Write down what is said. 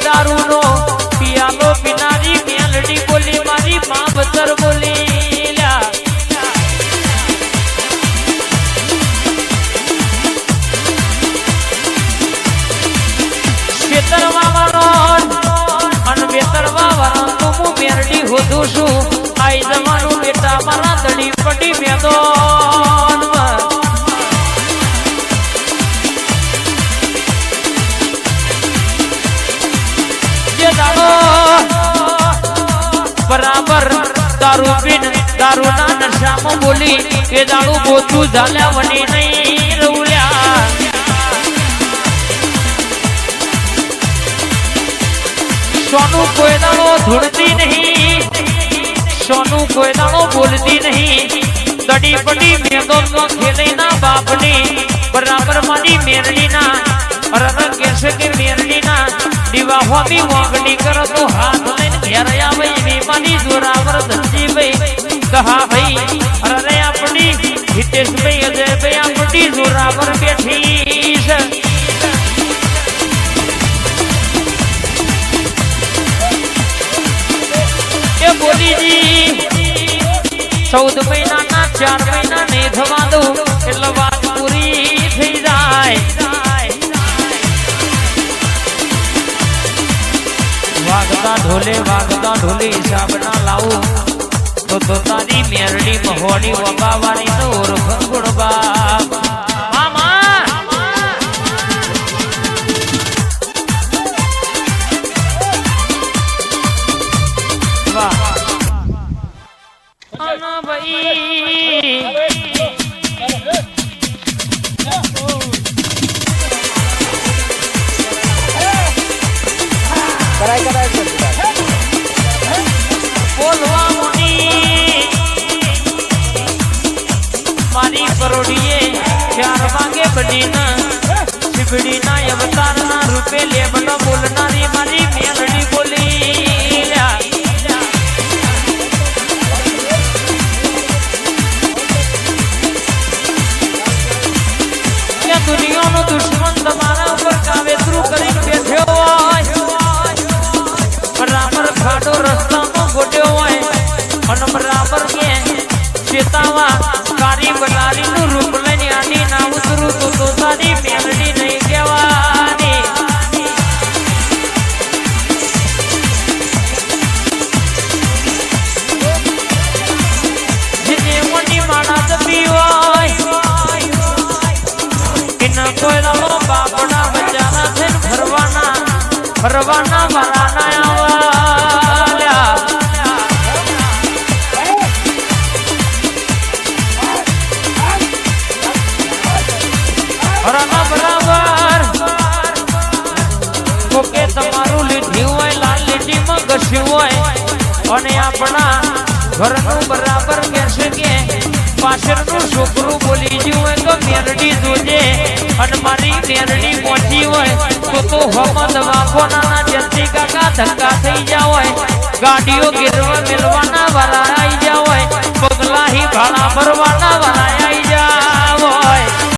દારૂ નો પિયાલો પીનારી મેલડી બોલી મારી માં બતર બોલી મેરડી હોતું છું આઈ જવાનું બેટા મારા દડી પડી મેદોન જે દાડો બરાબર દારૂ પીન દારૂ ના નશામાં બોલી એ દાડું બોતું ઝાલ્યા વની નહીં રઉલ્યા સોનું કોઈ દાડો ધૂળતી નહીં સોનું કોઈ દાડો બોલતી નહીં દડી પડી મેદો નો ખેલે ના બાપની બરાબર મારી મેરડી ના અરર કેસે કે મેરડી ના દીવા હોમી વાગડી કરો તો હાથ લઈને ઘેર આવે એવી મારી જોરાવર ધનજી ભાઈ કહા ભાઈ અરે આપણી હિતેશ ભાઈ અજય ભાઈ આપણી જોરાવર બેઠી છે બોલીજી 14 મહિનાના 4 મહિના ને થવા દો એટલે વાત પૂરી થઈ જાય વાગતા ઢોલે હિસાબ ના લાવું તો તારી મેરડી મહોડી વગાવાની નો ઓરખ ગુણબા મારી પરોડીએ 4 વાગે બનીના શિબડીના અવતારના રૂપે લેબનો બોલનારી મારી મેલડી બોલી દુનિયાનો દુશ્મન તમારા ઉપર કાવેતરું કરીને બેઠ્યો હોય બરાબર ખાડો રસ્તામાં ગોટ્યો હોય અને બરાબર કે ચેતાવા કારી બનારીનું રૂપ લઈને આની ના ઉતરું તો તારી મેલડી નહીં કહેવાની જેને મોટી માણા તપી હોય કોઈ લાલો બાપડા બચારા છે ફરવાના મારાના આવાલ્યા હરાના બરાબર કોકે તમારું લીધી હોય લાલ લીટીમાં ઘસ્યું હોય અને આપણા ઘરનું બરાબર કહેશે કે પાછળનું છોકરું બોલી ગયું હોય તો મેરડી જોજે અને મારી મેરડી પહોંચી હોય તો હમદ વાપોના જતી કાકા ધક્કા થઈ જાવ હોય ગાડીઓ ગીરવા મેલવાના વાળા આવી જાવ હોય પગલાહી ભાડા ભરવાના વાળા